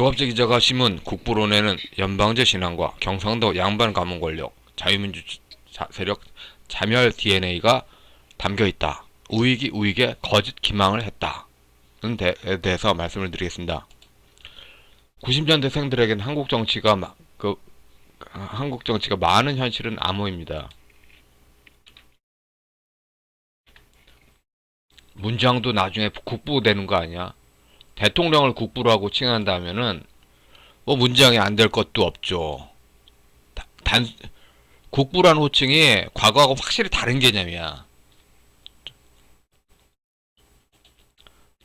조갑재 기자가 심은 국부론에는 연방제 신앙과 경상도 양반 가문 권력, 자유민주 세력 자멸 DNA가 담겨있다. 우익이 우익에 거짓 기망을 했다. 는 에 대해서 말씀을 드리겠습니다. 90년대생들에겐 한국 정치가 많은 현실은 암호입니다. 문장도 나중에 국부 되는 거 아니야? 대통령을 국부로 하고 칭한다면은 뭐 문장이 안 될 것도 없죠. 단 국부라는 호칭이 과거하고 확실히 다른 개념이야.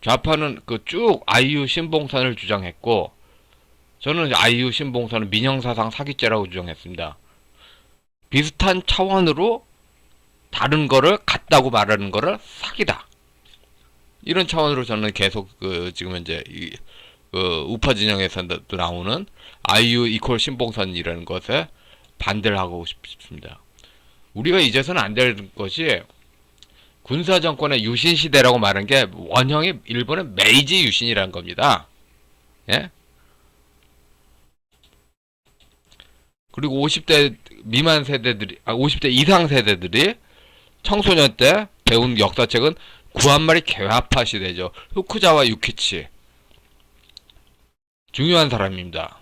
좌파는 그 쭉 아이유 신봉산을 주장했고, 저는 아이유 신봉산은 민영사상 사기죄라고 주장했습니다. 비슷한 차원으로 다른 거를 같다고 말하는 거를 사기다. 이런 차원으로 저는 계속 지금 현재 우파 진영에서도 나오는 아이유 이퀄 신봉선이라는 것에 반대를 하고 싶습니다. 우리가 잊어서는 안 될 것이 군사 정권의 유신 시대라고 말한 게 원형이 일본의 메이지 유신이라는 겁니다. 예? 그리고 50대 미만 세대들이 50대 이상 세대들이 청소년 때 배운 역사책은 구한말이 개화파 시대죠. 후쿠자와 유키치 중요한 사람입니다.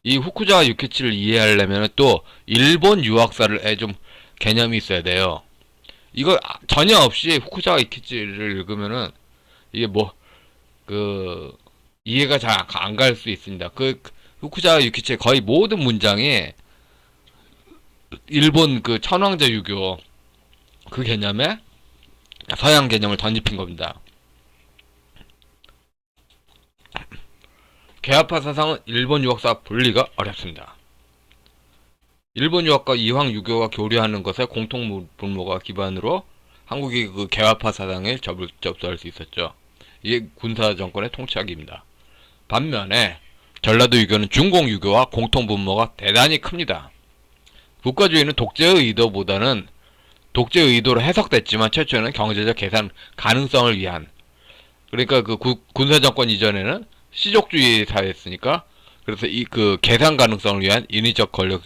이 후쿠자와 유키치를 이해하려면 또 일본 유학사를 좀 개념이 있어야 돼요. 이거 전혀 없이 후쿠자와 유키치를 읽으면은 이게 이해가 잘 안 갈 수 있습니다. 후쿠자와 유키치의 거의 모든 문장이 일본 천황제 유교 개념에 서양 개념을 덧입힌 겁니다. 개화파 사상은 일본 유학사 분리가 어렵습니다. 일본 유학과 이황 유교가 교류하는 것에 공통 분모가 기반으로 한국이 개화파 사상에 접수할 수 있었죠. 이게 군사 정권의 통치하기입니다. 반면에 전라도 유교는 중공 유교와 공통 분모가 대단히 큽니다. 국가주의는 독재의 의도보다는 독재의 의도로 해석됐지만 최초에는 경제적 계산 가능성을 위한, 그러니까 군사 정권 이전에는 시족주의 사회였으니까, 그래서 계산 가능성을 위한 인위적 권력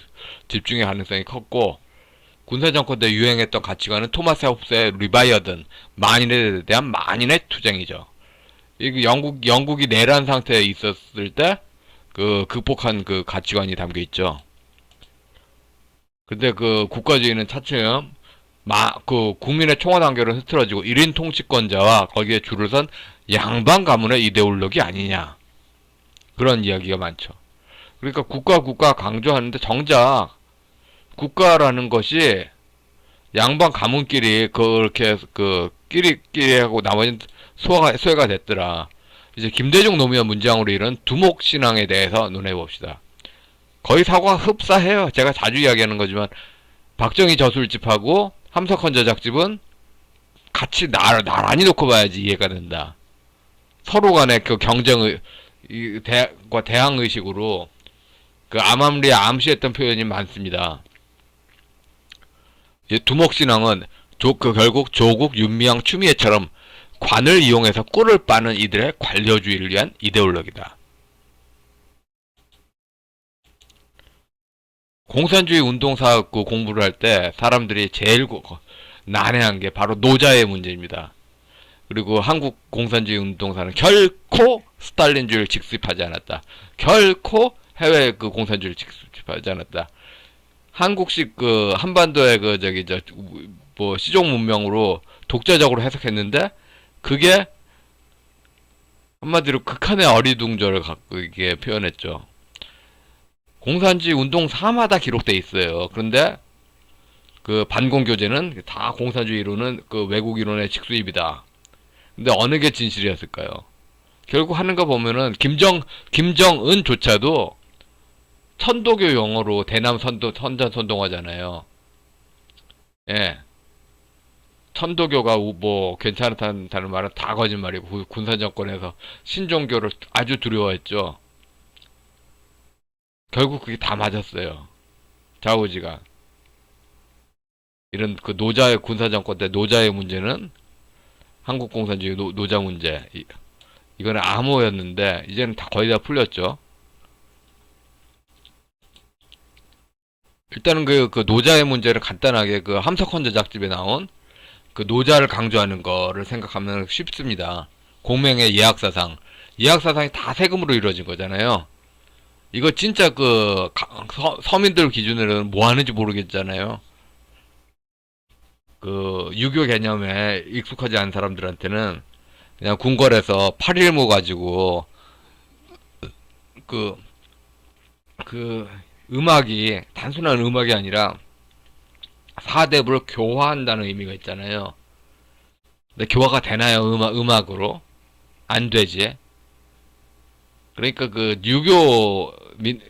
집중의 가능성이 컸고, 군사 정권 때 유행했던 가치관은 토마스 홉스의 리바이어든 만인에 대한 만인의 투쟁이죠. 영국이 내란 상태에 있었을 때 극복한 가치관이 담겨 있죠. 근데 국가주의는 차츰 국민의 총화단결은 흐트러지고 1인 통치권자와 거기에 줄을 선 양반 가문의 이데올로기 아니냐, 그런 이야기가 많죠. 그러니까 국가 강조하는데 정작 국가라는 것이 양반 가문끼리 그렇게 끼리 하고 나머지는 소외가 됐더라. 이제 김대중 노무현 문장으로 이런 두목신앙에 대해서 논해 봅시다. 거의 사고가 흡사해요. 제가 자주 이야기하는 거지만 박정희 저술집하고 함석헌 저작집은 같이 나란히 놓고 봐야지 이해가 된다. 서로 간의 경쟁의 대항의식으로 암암리에 암시했던 표현이 많습니다. 두목신앙은 결국 조국 윤미향 추미애처럼 관을 이용해서 꿀을 빠는 이들의 관료주의를 위한 이데올로기다. 공산주의 운동사학부 공부를 할 때 사람들이 제일 난해한 게 바로 노자의 문제입니다. 그리고 한국 공산주의 운동사는 결코 스탈린주의를 직습하지 않았다. 결코 해외 공산주의를 직습하지 않았다. 한국식 한반도의 시종 문명으로 독자적으로 해석했는데, 그게 한마디로 극한의 어리둥절을 갖고 이게 표현했죠. 공산주의 운동사마다 기록돼 있어요. 그런데 반공교제는 다 공산주의 이론은 외국 이론의 직수입이다. 근데 어느 게 진실이었을까요? 결국 하는 거 보면은 김정은조차도 천도교 용어로 대남 선전선동하잖아요. 예. 천도교가 괜찮다는 말은 다 거짓말이고, 군사정권에서 신종교를 아주 두려워했죠. 결국 그게 다 맞았어요. 좌우지간. 이런 노자의 군사정권 때 노자의 문제는 한국 공산주의 노자 문제, 이거는 암호였는데 이제는 다 거의 다 풀렸죠. 일단은 그 노자의 문제를 간단하게 그 함석헌 제작집에 나온 그 노자를 강조하는 거를 생각하면 쉽습니다. 공명의 예약사상. 예약사상이 다 세금으로 이루어진 거잖아요. 이거 진짜 서민들 기준으로는 뭐 하는지 모르겠잖아요. 그 유교 개념에 익숙하지 않은 사람들한테는 그냥 궁궐에서 8일모 가지고 그, 그 음악이 단순한 음악이 아니라 사대부를 교화한다는 의미가 있잖아요. 근데 교화가 되나요? 음악으로? 안 되지. 그러니까 그 유교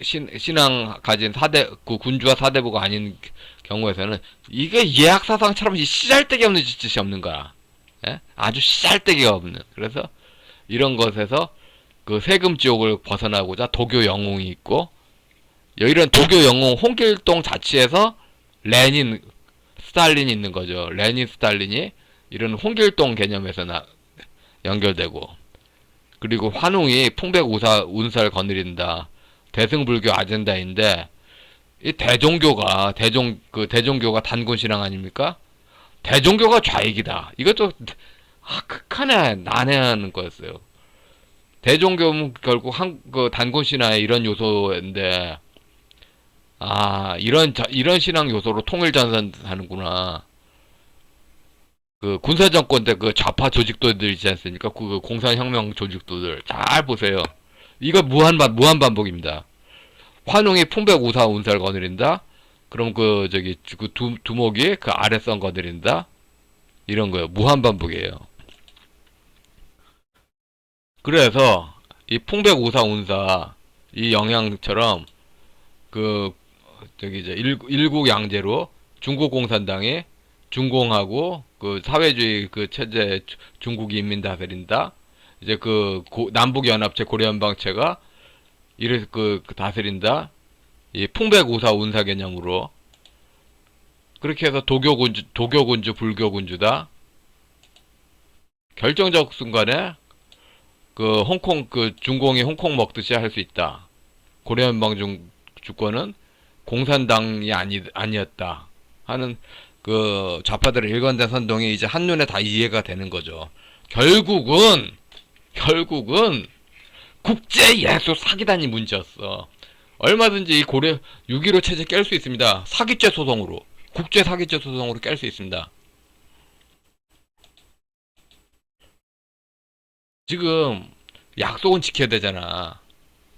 신앙 가진 그 군주와 사대부가 아닌 경우에서는 이게 예약사상처럼 씨잘데기 없는 짓이 없는 거야. 예? 아주 씨잘데기가 없는. 그래서 이런 것에서 그 세금 지옥을 벗어나고자 도교 영웅이 있고, 이런 도교 영웅 홍길동 자치에서 레닌, 스탈린이 있는 거죠. 레닌, 스탈린이 이런 홍길동 개념에서 연결되고, 그리고 환웅이 풍백우사 운살 거느린다. 대승불교 아젠다인데, 이 대종교가 단군 신앙 아닙니까? 대종교가 좌익이다. 이것도 극한에 난해하는 거였어요. 대종교는 결국 그 단군 신화의 이런 요소인데, 이런 신앙 요소로 통일 전선하는구나. 그 군사정권 때 그 좌파 조직도들 있지 않습니까? 그 공산혁명 조직도들 잘 보세요. 이거 무한 반복입니다. 환웅이 풍백우사 운살 거느린다. 그럼 두목이 그 아래선 거느린다. 이런 거요. 무한 반복이에요. 그래서 이 풍백우사 운사 이 영향처럼 그 이제 일국 양제로 중국 공산당이 중공하고 그 사회주의 그 체제 중국이 인민 다스린다. 이제 남북 연합체 고려연방체가 이를 다스린다. 이 풍백우사 운사 개념으로 그렇게 해서 도교군주 불교군주다. 결정적 순간에 그 홍콩 중공이 홍콩 먹듯이 할 수 있다. 고려연방 주권은 공산당이 아니었다 하는 그 좌파들의 일관된 선동이 이제 한눈에 다 이해가 되는 거죠. 결국은 국제 예수 사기단이 문제였어. 얼마든지 이 고려 6.15 체제 깰 수 있습니다. 사기죄 소송으로, 국제 사기죄 소송으로 깰 수 있습니다. 지금 약속은 지켜야 되잖아.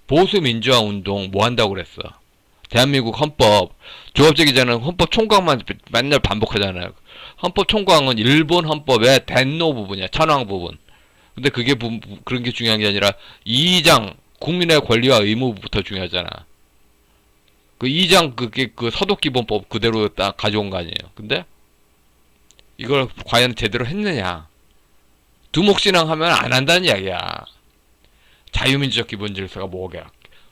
보수 민주화 운동 뭐 한다고 그랬어? 대한민국 헌법, 조합적이자는 헌법 총각만 맨날 반복하잖아요. 헌법 총각은 일본 헌법의 덴노 부분이야. 천황 부분. 근데 그런 게 중요한 게 아니라 2장 국민의 권리와 의무부터 중요하잖아. 그 2장 그 서독기본법 그대로 딱 가져온 거 아니에요. 근데 이걸 과연 제대로 했느냐? 두목신앙 하면 안 한다는 이야기야. 자유민주적 기본 질서가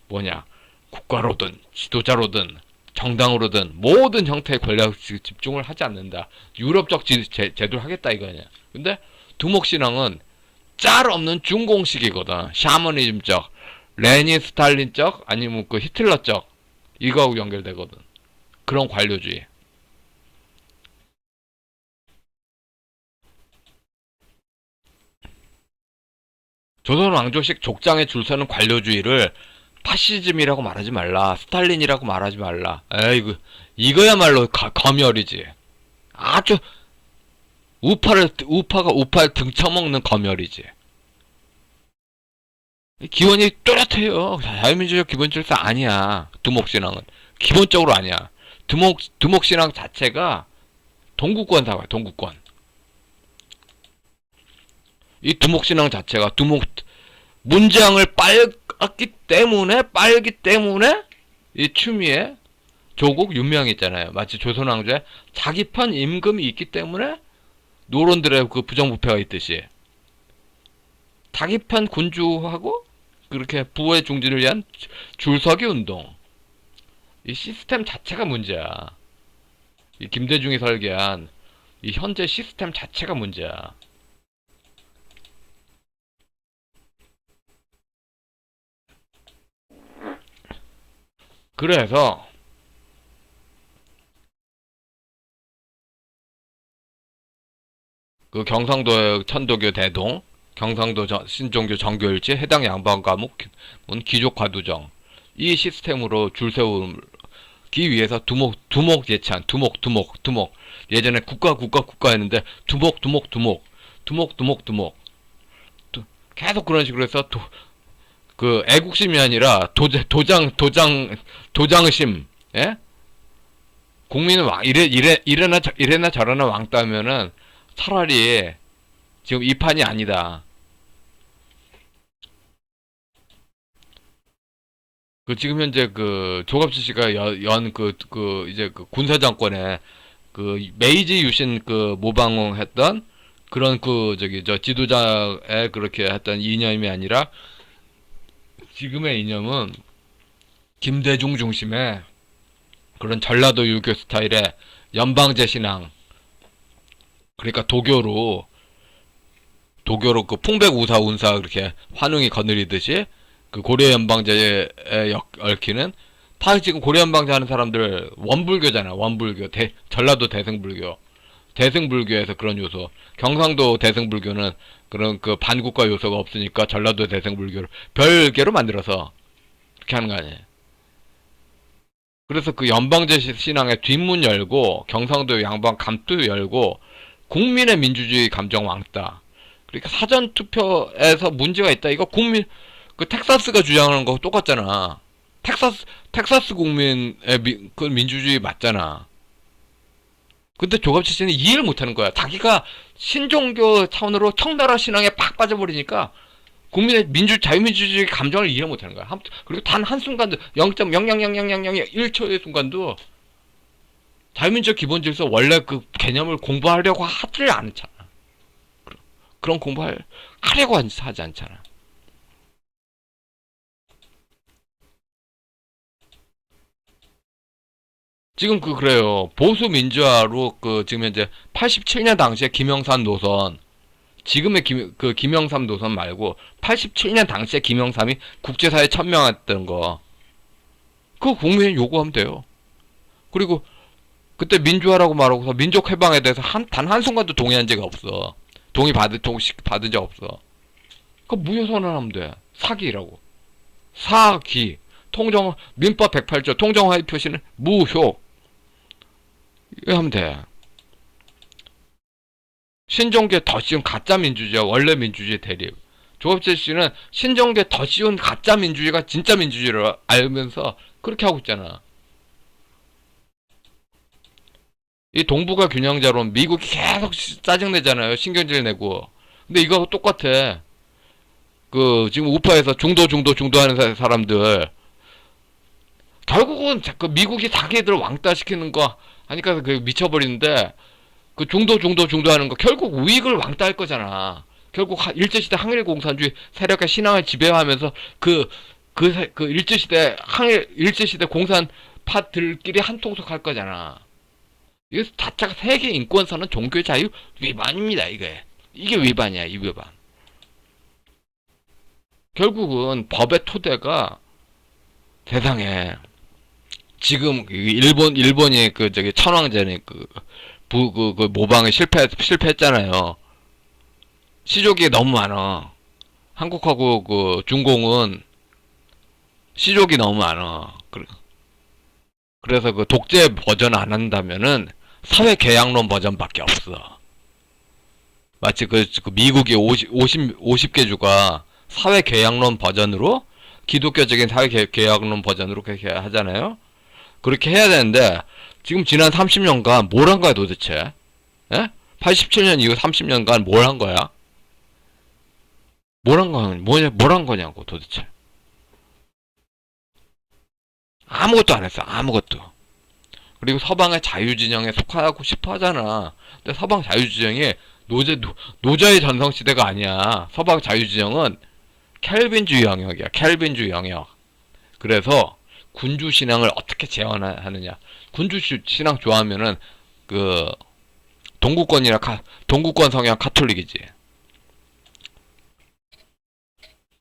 뭐냐? 국가로든 지도자로든 정당으로든 모든 형태의 권력 집중을 하지 않는다. 유럽적 제도를 하겠다 이거냐. 근데 두목신앙은 짤 없는 중공식이거든. 샤머니즘적, 레닌 스탈린적, 아니면 그 히틀러적 이거하고 연결되거든. 그런 관료주의. 조선 왕조식 족장에 줄 서는 관료주의를 파시즘이라고 말하지 말라. 스탈린이라고 말하지 말라. 에이구, 이거야말로 검열이지. 아주 우파가 등쳐먹는 검열이지. 기원이 뚜렷해요. 자유민주적 기본질서 아니야. 두목신앙은 기본적으로 아니야. 두목신앙 자체가 동구권 사고야. 동구권. 이 두목신앙 자체가 문장을 빨기 때문에 이 추미애 조국 윤명이 있잖아요. 마치 조선왕조에 자기 편 임금이 있기 때문에 노론들의 그 부정부패가 있듯이 자기 편 군주하고 그렇게 부의 중진을 위한 줄서기 운동. 이 시스템 자체가 문제야. 이 김대중이 설계한 이 현재 시스템 자체가 문제야. 그래서 그 경상도의 천도교 대동, 경상도 신종교 정교일치, 해당 양반 과목은 귀족 과두정, 이 시스템으로 줄 세우기 위해서 두목 예찬, 두목. 예전에 국가 했는데 두목. 계속 그런 식으로 해서 그 애국심이 아니라 도장심, 예? 국민은 이래나 저래나 왕따면은 차라리 지금 이 판이 아니다. 그 지금 현재 그 조갑지 씨가 이제 그 군사 정권에 그 메이지 유신 그 모방했던 그런 그 저 지도자의 그렇게 했던 이념이 아니라 지금의 이념은 김대중 중심의 그런 전라도 유교 스타일의 연방제 신앙, 그러니까 도교로 그 풍백우사 운사 그렇게 환웅이 거느리듯이 그 고려 연방제에 얽히는, 다 지금 고려 연방제 하는 사람들 원불교잖아. 원불교, 전라도 대승불교에서 그런 요소, 경상도 대승불교는 그런 그 반국가 요소가 없으니까 전라도 대승불교를 별개로 만들어서 그렇게 하는 거 아니에요. 그래서 그 연방제 신앙의 뒷문 열고 경상도 양반 감투 열고 국민의 민주주의 감정 왕따. 그러니까 사전 투표에서 문제가 있다. 이거 그 텍사스가 주장하는 거 똑같잖아. 텍사스 국민의 그 민주주의 맞잖아. 근데 조갑지 씨는 이해를 못하는 거야. 자기가 신종교 차원으로 청나라 신앙에 팍 빠져버리니까 국민의 자유민주주의 감정을 이해 못하는 거야. 그리고 단 한순간도 0.0000001초의 순간도 자유민주적 기본질서 원래 그 개념을 공부하려고 하지를 않잖아. 그런 하려고 하지 않잖아. 지금 그래요. 보수 민주화로 지금 현재 87년 당시에 김영삼 노선, 지금의 김영삼 노선 말고 87년 당시에 김영삼이 국제사회에 천명했던 거, 그거 국민이 요구하면 돼요. 그리고 그때 민주화라고 말하고서 민족해방에 대해서 단 한순간도 동의한 적이 없어. 받은 적 없어. 그 무효선언하면 돼. 사기라고. 사기. 민법 108조 통정화의 표시는 무효. 이거 하면 돼. 신종계 더 쉬운 가짜 민주주의와 원래 민주주의 대립. 조갑재 씨는 신종계 더 쉬운 가짜 민주주의가 진짜 민주주의를 알면서 그렇게 하고 있잖아. 이 동북아 균형자론 미국이 계속 짜증내잖아요. 신경질 내고. 근데 이거 똑같아. 지금 우파에서 중도 하는 사람들. 결국은 그 미국이 자기들 왕따시키는 거 하니까 미쳐버리는데, 그 중도 하는 거 결국 우익을 왕따할 거잖아. 결국 일제시대 항일공산주의 세력의 신앙을 지배하면서 일제시대 공산파들끼리 한통속 할 거잖아. 이거 자체가 세계 인권선언 종교 자유 위반입니다. 이게 위반이야. 이 위반. 결국은 법의 토대가 세상에 지금 일본이 천황제니 모방에 실패했잖아요. 시족이 너무 많아. 한국하고 중공은 시족이 너무 많아. 그래서 독재 버전 안 한다면은 사회계약론 버전밖에 없어. 마치 미국의 50개 주가 사회계약론 버전으로, 기독교적인 사회계약론 버전으로 그렇게 하잖아요. 그렇게 해야 되는데 지금 지난 30년간 뭘 한 거야 도대체? 예? 87년 이후 30년간 뭘 한 거야? 뭘 한 거냐고 도대체. 아무것도 안 했어. 아무것도. 그리고 서방의 자유진영에 속하고 싶어 하잖아. 근데 서방 자유진영이 노자의 전성시대가 아니야. 서방 자유진영은 켈빈주의 영역이야. 켈빈주의 영역. 그래서 군주신앙을 어떻게 재현하느냐. 군주신앙 좋아하면은 동구권 성향 카톨릭이지.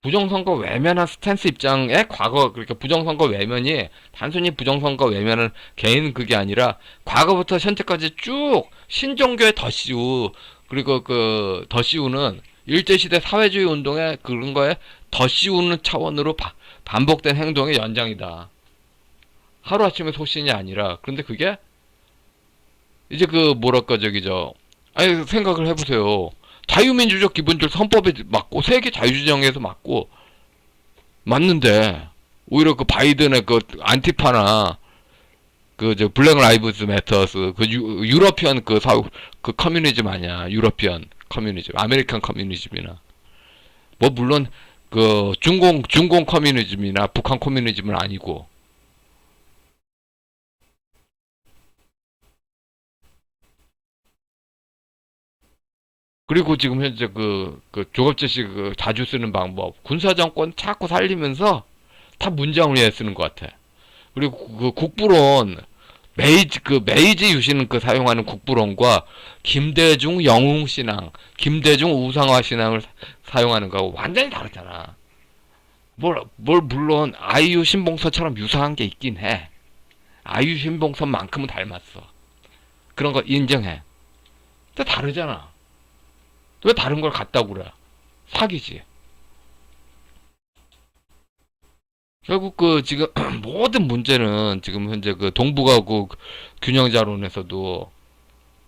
부정선거 외면한 스탠스 입장에 과거, 그러니까 부정선거 외면이 단순히 부정선거 외면은 개인 그게 아니라 과거부터 현재까지 쭉 신종교의 덧씌우, 그리고 그 덧씌우는 일제시대 사회주의 운동의 그런 거에 덧씌우는 차원으로 반복된 행동의 연장이다. 하루아침에 소신이 아니라. 그런데 그게 이제 그 뭐랄까 저기 아니 생각을 해보세요. 자유민주적 기본주의 헌법에 맞고 세계 자유주의정에서 맞고 맞는데 오히려 그 바이든의 그 안티파나 그 저 블랙 라이브즈 매터스 그 유러피언 그 사회 그 커뮤니즘 아니야. 유러피언 커뮤니즘, 아메리칸 커뮤니즘이나 뭐 물론 그 중공 커뮤니즘이나 북한 커뮤니즘은 아니고. 그리고 지금 현재 그 조갑재 씨그 자주 쓰는 방법, 군사정권 자꾸 살리면서 다 문장을 위해 쓰는 것 같아. 그리고 그 국부론, 메이지 유신 그 사용하는 국부론과 김대중 영웅신앙, 김대중 우상화 신앙을 사용하는 거하고 완전히 다르잖아. 물론 아이유 신봉서처럼 유사한 게 있긴 해. 아이유 신봉서만큼은 닮았어. 그런 거 인정해. 근데 다르잖아. 왜 다른 걸 갖다고 그래? 사기지. 결국 그 지금 모든 문제는 지금 현재 그 동북아국 균형자론에서도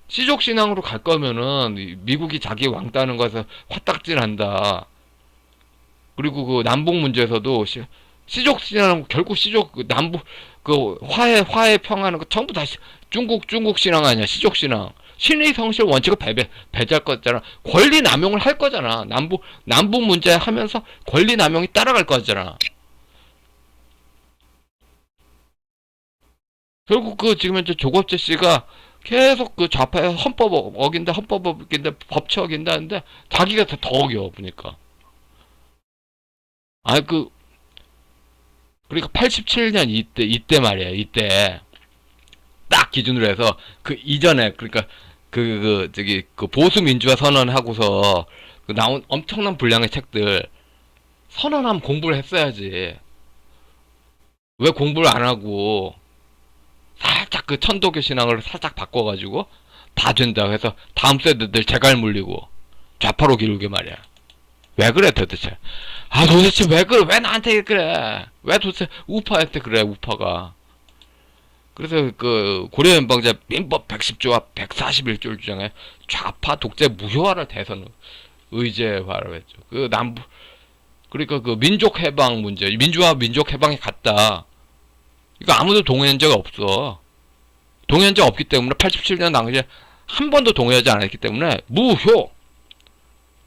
시족 신앙으로 갈 거면은 미국이 자기 왕따는 것에 화딱지난다. 그리고 그 남북 문제에서도 시족 신앙 결국 시족 그 남북 그 화해 평화는 거 전부 다 중국 신앙 아니야. 시족 신앙. 신의 성실 원칙을 배제할 거잖아. 권리 남용을 할 거잖아. 남북 문제 하면서 권리 남용이 따라갈 거잖아. 결국 그 지금 현재 조갑재 씨가 계속 그 좌파의 헌법 어긴다, 법치 어긴다 하는데 자기가 더 어겨 보니까. 아 그러니까 87년 이때 말이야. 이때 딱 기준으로 해서 그 이전에 그러니까 저기 그 보수 민주화 선언하고서 그 나온 엄청난 분량의 책들 선언하면 공부를 했어야지. 왜 공부를 안 하고 살짝 그 천도교 신앙을 살짝 바꿔가지고 다 된다고 해서 다음 세대들 재갈 물리고 좌파로 기울게 말이야. 왜 그래 도대체? 아 도대체 왜 그래? 왜 나한테 그래? 왜 도대체 우파한테 그래 우파가? 그래서 그 고려연방제 민법 110조와 141조를 주장해 좌파 독재 무효화를 대선 의제화를 했죠. 그 남부 그러니까 그 민족 해방 문제, 민주화 민족 해방이 같다. 이거 아무도 동의한 적 없어. 동의한 적 없기 때문에 87년 당시에 한 번도 동의하지 않았기 때문에 무효.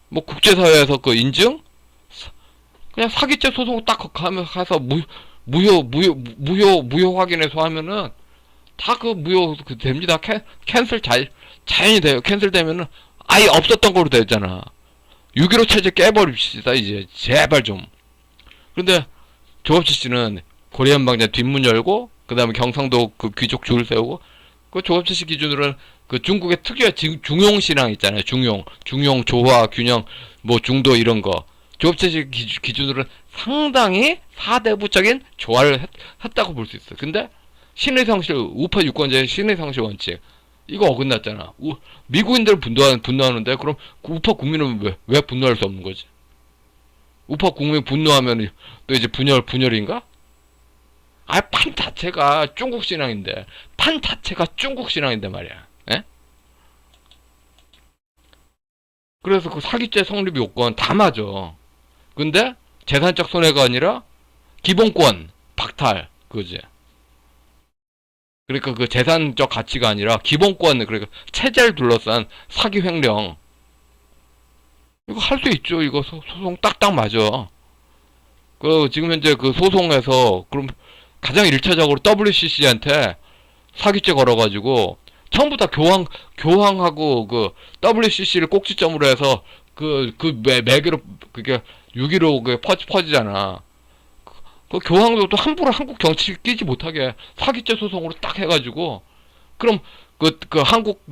뭐 국제사회에서 그 인증? 그냥 사기죄 소송 딱 하면 해서 무효 확인해서 하면은 다 그 무효 그 됩니다. 캔슬 자연히 돼요. 캔슬 되면은 아예 없었던 거로 되잖아. 6.15 체제 깨버립시다 이제 제발 좀. 근데 조합치 씨는 고려연방제 뒷문 열고 그 다음에 경상도 그 귀족 줄 세우고 그 조합치 씨 기준으로는 그 중국의 특유의 중용 신앙 있잖아요. 중용 조화 균형 뭐 중도 이런 거 조합치 씨 기준으로는 상당히 사대부적인 조화를 했다고 볼 수 있어. 근데 신의 성실 우파 유권자의 신의 성실 원칙 이거 어긋났잖아. 미국인들 분노하는데 그럼 우파 국민은 왜 분노할 수 없는 거지? 우파 국민 분노하면 또 이제 분열인가? 아, 판 자체가 중국 신앙인데, 판 자체가 중국 신앙인데 말이야. 에? 그래서 그 사기죄 성립 요건 다 맞아. 근데 재산적 손해가 아니라 기본권 박탈, 그지? 그러니까 그 재산적 가치가 아니라 기본권, 그러니까 체제를 둘러싼 사기 횡령. 이거 할 수 있죠. 이거 소송 딱딱 맞아. 그 지금 현재 그 소송에서 그럼 가장 1차적으로 WCC한테 사기죄 걸어가지고 전부 다 교황하고 그 WCC를 꼭지점으로 해서 매개로 그게 6.15 그 퍼지잖아. 그 교황도 또 함부로 한국 정치 끼지 못하게 사기죄 소송으로 딱 해가지고 그럼 한국,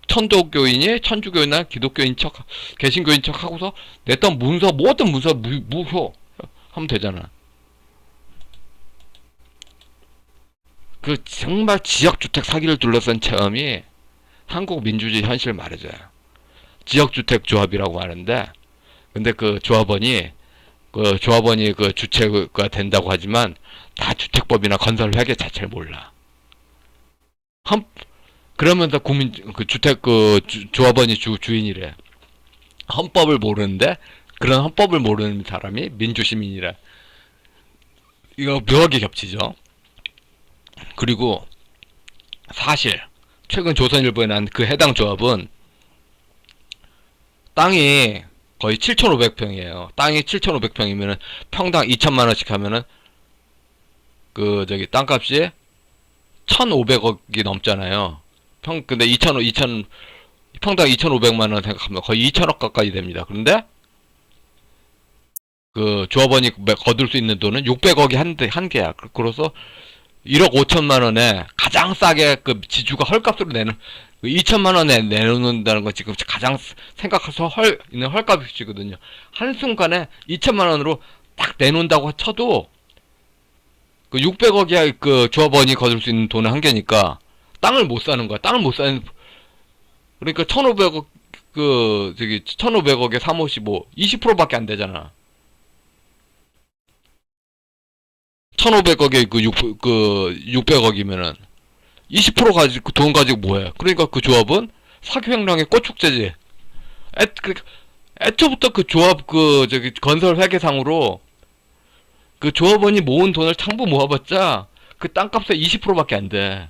천도교인이, 천주교인이나 기독교인 척, 개신교인 척 하고서 냈던 문서, 모든 문서 무효 하면 되잖아. 정말 지역주택 사기를 둘러싼 체험이 한국 민주주의 현실을 말해줘요. 지역주택 조합이라고 하는데, 근데 조합원이 주체가 된다고 하지만, 다 주택법이나 건설회계 자체를 몰라. 그러면서 조합원이 주인이래. 헌법을 모르는데, 그런 헌법을 모르는 사람이 민주시민이래. 이거 묘하게 겹치죠. 그리고, 사실, 최근 조선일보에 난 그 해당 조합은, 땅이 거의 7,500평이에요. 땅이 7,500평이면은, 평당 2천만원씩 하면은, 땅값이 1,500억이 넘잖아요. 근데 평당 2,500만원 생각하면 거의 2천억 가까이 됩니다. 그런데, 조합원이 거둘 수 있는 돈은 600억이 한 개야. 그래서 1억 5천만원에 가장 싸게 지주가 헐값으로 내는, 2천만원에 내놓는다는 건 지금 가장 생각해서 있는 헐값이거든요. 한순간에 2천만원으로 딱 내놓는다고 쳐도, 600억이야 조합원이 거둘 수 있는 돈은 한 개니까, 땅을 못 사는 거야. 땅을 못 사는, 그러니까 1,500억, 1,500억에 355, 20%밖에 안 되잖아. 1,500억에 600억이면은, 20% 가지고, 돈 가지고 뭐해. 그러니까 그 조합은 사기횡령의 꼬축제지. 그러니까 애초부터 건설 회계상으로, 조합원이 모은 돈을 전부 모아봤자, 땅값의 20%밖에 안 돼.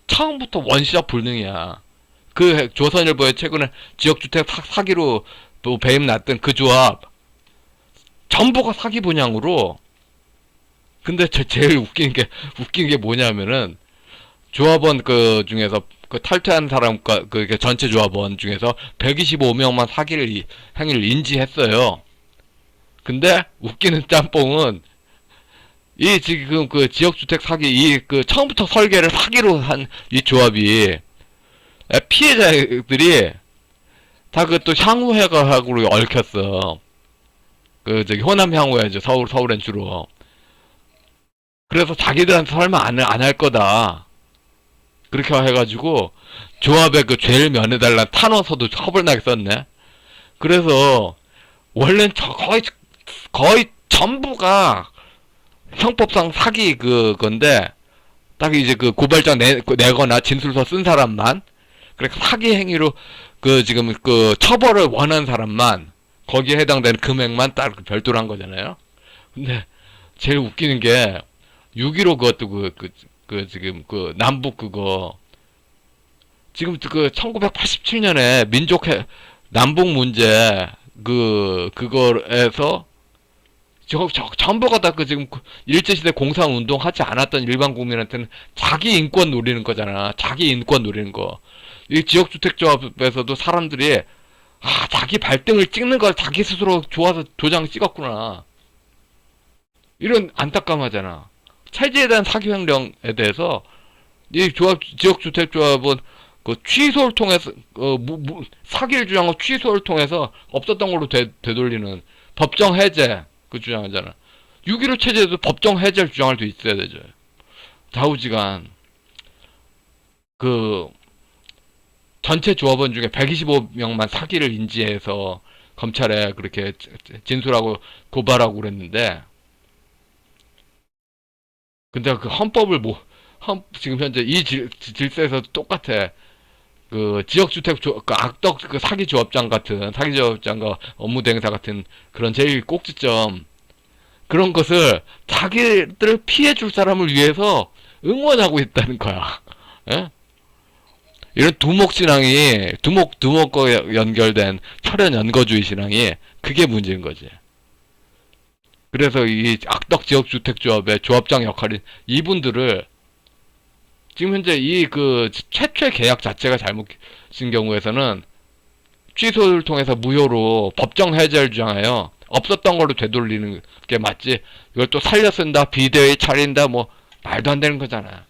처음부터 원시적 불능이야. 조선일보에 최근에 지역주택 사기로 또 배임 났던 그 조합, 전부가 사기 분양으로. 근데 제일 웃긴 게 뭐냐면은, 조합원 중에서 탈퇴한 사람과 전체 조합원 중에서 125명만 행위를 인지했어요. 근데 웃기는 짬뽕은, 지금 지역주택 사기, 처음부터 설계를 사기로 한 이 조합이, 피해자들이 다 또 향후회가하고 얽혔어. 호남 향후회죠. 서울엔 주로. 그래서 자기들한테 설마 안 할 거다. 그렇게 해가지고, 조합의 죄를 면해달라는 탄원서도 허벌나게 썼네. 그래서, 원래는 거의 전부가 형법상 사기 건데, 딱 이제 고발장 내거나 진술서 쓴 사람만, 그러니까 사기 행위로 지금 처벌을 원하는 사람만, 거기에 해당되는 금액만 딱 별도로 한 거잖아요. 근데 제일 웃기는 게, 6.15 그것도 지금 남북 지금 1987년에 남북 문제 그거에서 전부가 다 지금 일제시대 공산운동 하지 않았던 일반 국민한테는 자기 인권 노리는 거잖아. 자기 인권 노리는 거. 이 지역주택조합에서도 사람들이, 자기 발등을 찍는 걸 자기 스스로 좋아서 도장을 찍었구나. 이런 안타까움하잖아. 차지에 대한 사기횡령에 대해서 이 지역주택조합은 취소를 통해서 사기를 주장하고 취소를 통해서 없었던 걸로 되돌리는 법정 해제 주장하잖아. 6.15 체제에도 법정 해제를 주장할 수 있어야 되죠. 좌우지간 전체 조합원 중에 125명만 사기를 인지해서 검찰에 그렇게 진술하고 고발하고 그랬는데, 근데 헌법을 지금 현재 이 질서에서 똑같아. 지역주택 악덕 사기 조합장과 업무대행사 같은 그런 제일 꼭지점, 그런 것을 자기들 피해줄 사람을 위해서 응원하고 있다는 거야. 예? 이런 두목과 연결된 철현 연거주의 신앙이, 그게 문제인 거지. 그래서 이 악덕 지역주택조합의 조합장 역할인 이분들을, 지금 현재 최초의 계약 자체가 잘못인 경우에서는 취소를 통해서 무효로 법정 해제를 주장하여 없었던 걸로 되돌리는 게 맞지, 이걸 또 살려 쓴다, 비대위 차린다, 말도 안 되는 거잖아.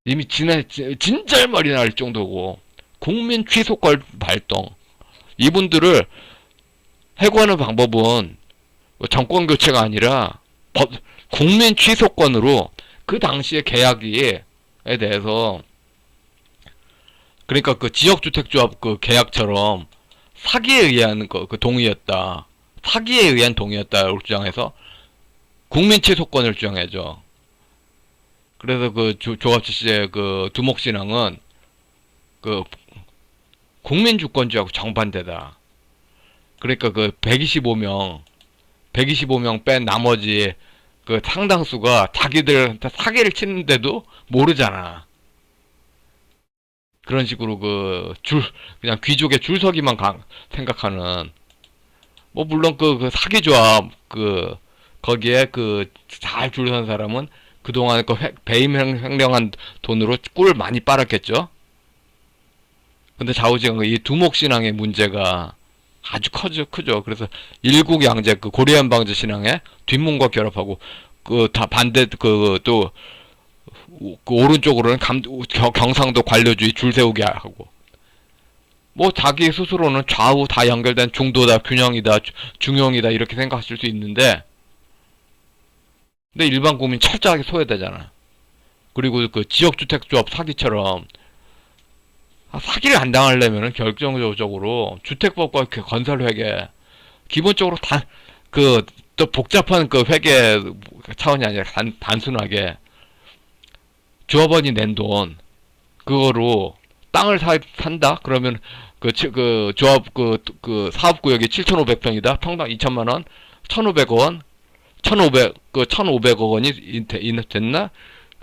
이미 진절머리 날 정도고, 국민 취소권 발동. 이분들을 해고하는 방법은 뭐 정권 교체가 아니라 국민 취소권으로 그 당시의 계약에 대해서, 그러니까 그 지역주택조합 그 계약처럼 사기에 의한 그 동의였다. 사기에 의한 동의였다고 주장해서 국민 취소권을 주장해죠. 그래서 그 조합지 씨의 그 두목신앙은 그 국민주권주의하고 정반대다. 그러니까 그 125명 뺀 나머지 그 상당수가 자기들한테 사기를 치는데도 모르잖아. 그런 식으로 그냥 귀족의 줄서기만 생각하는, 뭐, 물론 그 사기조합, 거기에 잘 줄 선 사람은 그동안 배임 횡령한 돈으로 꿀 많이 빨았겠죠? 근데 좌우지간 이 두목신앙의 문제가 아주 크죠. 그래서 일국양제 고려연방제 신앙의 뒷문과 결합하고 다 반대 오른쪽으로는 경상도 관료주의 줄 세우게 하고, 뭐 자기 스스로는 좌우 다 연결된 중도다, 균형이다, 중용이다 이렇게 생각하실 수 있는데, 근데 일반 국민 철저하게 소외되잖아. 그리고 그 지역주택조합 사기처럼 사기를 안 당하려면은 결정적으로 주택법과 건설회계, 기본적으로 또 복잡한 회계 차원이 아니라 단순하게 조합원이 낸 돈, 그거로 땅을 산다? 그러면 조합 사업구역이 7,500평이다. 평당 2천만원, 1,500원, 1,500억 원이 됐나?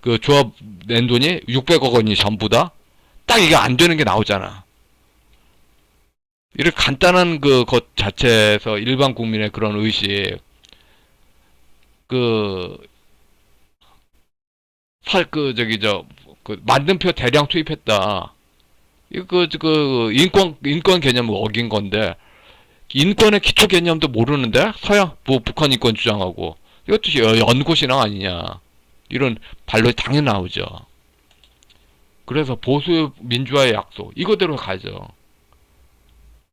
그 조합 낸 돈이 600억 원이 전부다? 딱 이게 안 되는 게 나오잖아. 이렇게 간단한 것 자체에서 일반 국민의 그런 의식, 만등표 대량 투입했다. 인권 개념을 어긴 건데, 인권의 기초 개념도 모르는데, 북한 인권 주장하고, 이것도 연고신앙 아니냐. 이런 반론이 당연히 나오죠. 그래서 보수 민주화의 약속, 이거대로 가죠.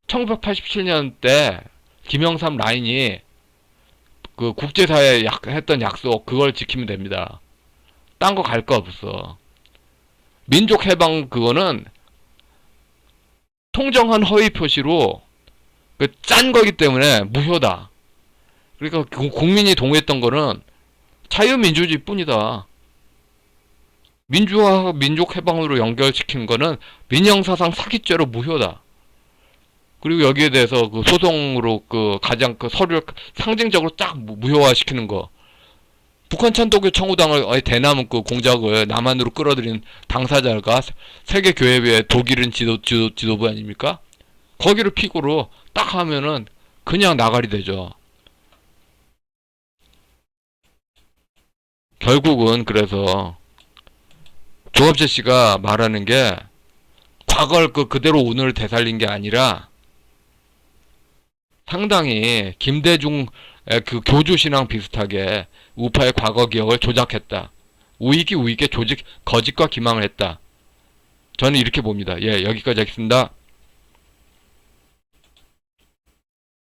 1987년 때, 김영삼 라인이 국제사회에 했던 약속, 그걸 지키면 됩니다. 딴 거 갈 거 없어. 민족해방 그거는 통정한 허위 표시로 짠 거기 때문에 무효다. 그러니까 국민이 동의했던 거는 자유민주주의 뿐이다. 민주화, 민족해방으로 연결시키는 거는 민영사상 사기죄로 무효다. 그리고 여기에 대해서 소송으로 가장 서류를 상징적으로 쫙 무효화시키는 거. 북한 찬독교 청우당을 대남 공작을 남한으로 끌어들인 당사자가 세계교회의 독일은 지도부 아닙니까? 거기를 픽으로 딱 하면은 그냥 나가리 되죠. 결국은 그래서 조합재 씨가 말하는 게 과거를 그대로 오늘을 되살린 게 아니라 상당히 김대중의 교주신앙 비슷하게 우파의 과거 기억을 조작했다. 우익이 조직 거짓과 기망을 했다. 저는 이렇게 봅니다. 예, 여기까지 하겠습니다.